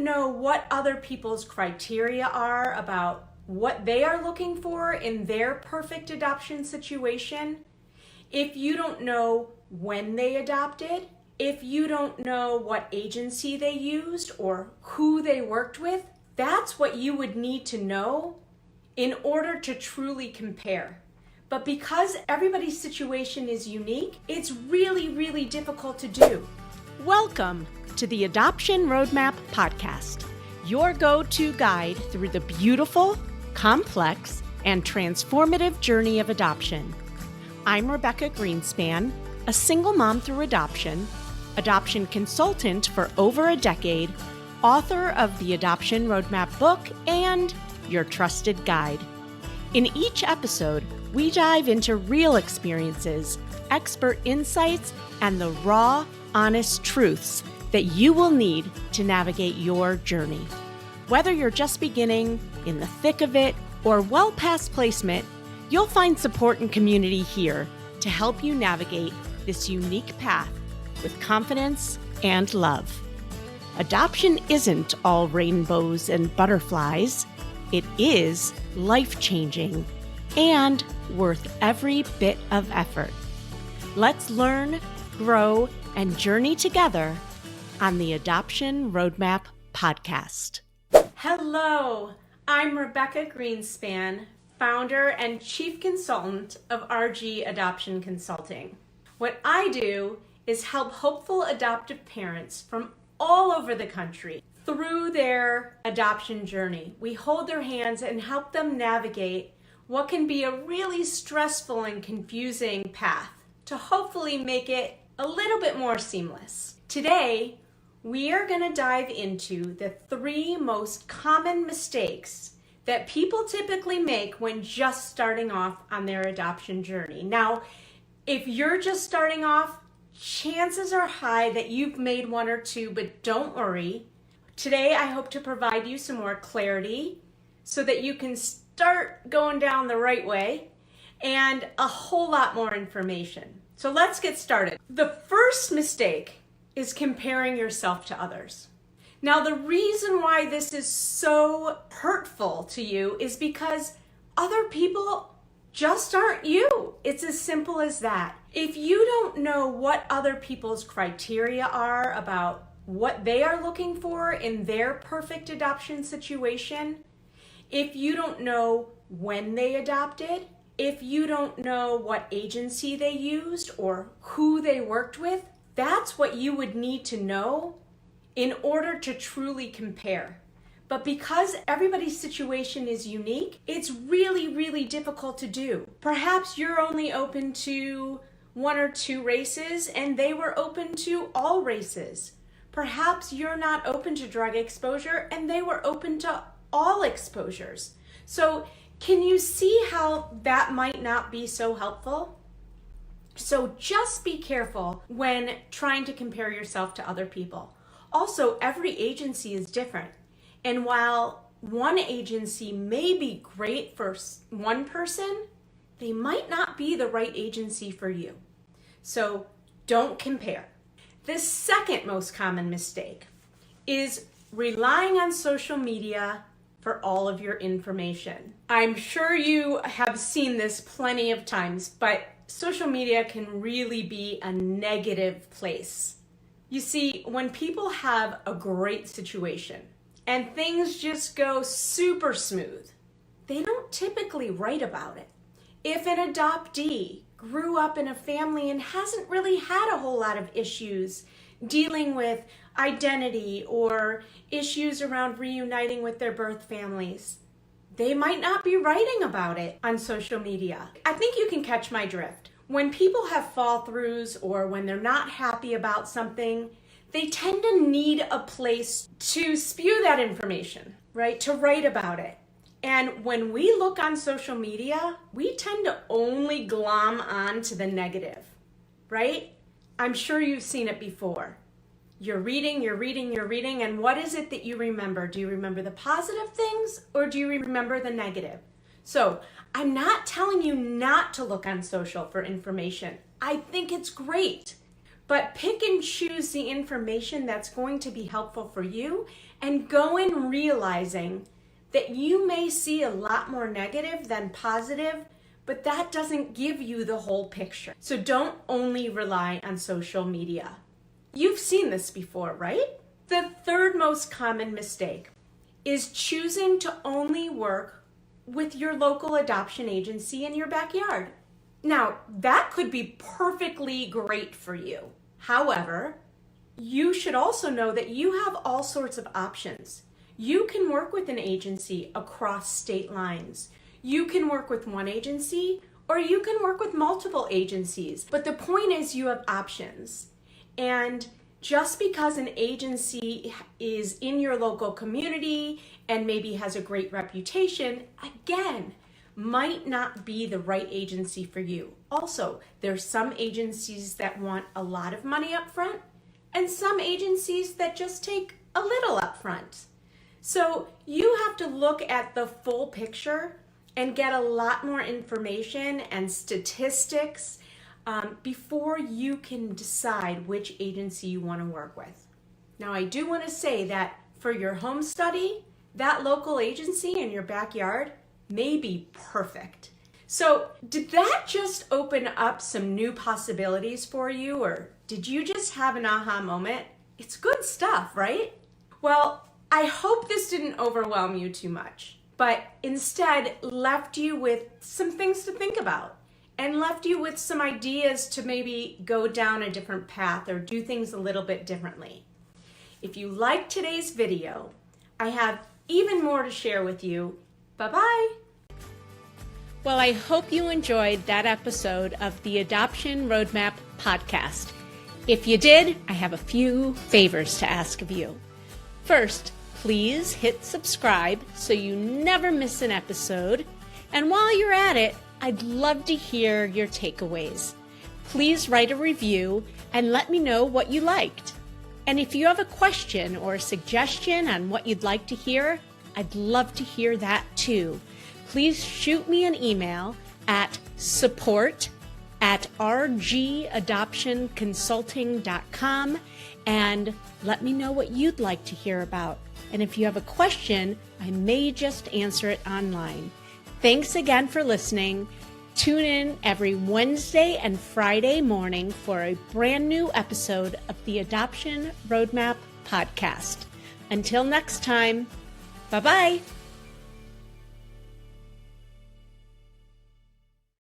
know what other people's criteria are about what they are looking for in their perfect adoption situation, if you don't know when they adopted, if you don't know what agency they used or who they worked with, that's what you would need to know in order to truly compare. But because everybody's situation is unique, it's really, really difficult to do. Welcome to the Adoption Roadmap Podcast, your go-to guide through the beautiful, complex, and transformative journey of adoption. I'm Rebecca Greenspan, a single mom through adoption consultant for over a decade, author of the Adoption Roadmap book, and your trusted guide. In each episode, we dive into real experiences, expert insights, and the raw, honest truths that you will need to navigate your journey. Whether you're just beginning, in the thick of it, or well past placement, you'll find support and community here to help you navigate this unique path with confidence and love. Adoption isn't all rainbows and butterflies. It is life-changing and worth every bit of effort. Let's learn, grow, and journey together on the Adoption Roadmap Podcast. Hello, I'm Rebecca Greenspan, founder and chief consultant of RG Adoption Consulting. What I do is help hopeful adoptive parents from all over the country through their adoption journey. We hold their hands and help them navigate what can be a really stressful and confusing path to hopefully make it a little bit more seamless. Today, we are going to dive into the 3 most common mistakes that people typically make when just starting off on their adoption journey. Now, if you're just starting off, chances are high that you've made 1 or 2, but don't worry. Today, I hope to provide you some more clarity so that you can start going down the right way and a whole lot more information. So let's get started. The first mistake is comparing yourself to others. Now, the reason why this is so hurtful to you is because other people just aren't you. It's as simple as that. If you don't know what other people's criteria are about what they are looking for in their perfect adoption situation, if you don't know when they adopted, if you don't know what agency they used or who they worked with, that's what you would need to know in order to truly compare. But because everybody's situation is unique, it's really, really difficult to do. Perhaps you're only open to 1 or 2 races and they were open to all races. Perhaps you're not open to drug exposure and they were open to all exposures. So can you see how that might not be so helpful? So just be careful when trying to compare yourself to other people. Also, every agency is different. And while one agency may be great for one person, they might not be the right agency for you. So don't compare. The second most common mistake is relying on social media for all of your information. I'm sure you have seen this plenty of times, but social media can really be a negative place. You see, when people have a great situation and things just go super smooth, they don't typically write about it. If an adoptee grew up in a family and hasn't really had a whole lot of issues dealing with identity or issues around reuniting with their birth families, they might not be writing about it on social media. I think you can catch my drift. When people have fall-throughs or when they're not happy about something, they tend to need a place to spew that information, right? To write about it. And when we look on social media, we tend to only glom on to the negative, right? I'm sure you've seen it before. You're reading, and what is it that you remember? Do you remember the positive things or do you remember the negative? So I'm not telling you not to look on social for information. I think it's great. but pick and choose the information that's going to be helpful for you, and go in realizing that you may see a lot more negative than positive, but that doesn't give you the whole picture. So don't only rely on social media. You've seen this before, right? The third most common mistake is choosing to only work with your local adoption agency in your backyard. Now, that could be perfectly great for you. However, you should also know that you have all sorts of options. You can work with an agency across state lines. You can work with one agency, or you can work with multiple agencies. But the point is, you have options. And just because an agency is in your local community and maybe has a great reputation, again, might not be the right agency for you. Also, there's some agencies that want a lot of money up front, and some agencies that just take a little up front. So you have to look at the full picture and get a lot more information and statistics before you can decide which agency you want to work with. Now, I do want to say that for your home study, that local agency in your backyard may be perfect. So did that just open up some new possibilities for you, or did you just have an aha moment? It's good stuff, right? Well, I hope this didn't overwhelm you too much, but instead left you with some things to think about and left you with some ideas to maybe go down a different path or do things a little bit differently. If you liked today's video, I have even more to share with you. Bye-bye. Well, I hope you enjoyed that episode of the Adoption Roadmap podcast. If you did, I have a few favors to ask of you. First, please hit subscribe so you never miss an episode. And while you're at it, I'd love to hear your takeaways. Please write a review and let me know what you liked. And if you have a question or a suggestion on what you'd like to hear, I'd love to hear that too. Please shoot me an email at support@rgadoptionconsulting.com and let me know what you'd like to hear about. And if you have a question, I may just answer it online. Thanks again for listening. Tune in every Wednesday and Friday morning for a brand new episode of the Adoption Roadmap podcast. Until next time, bye-bye.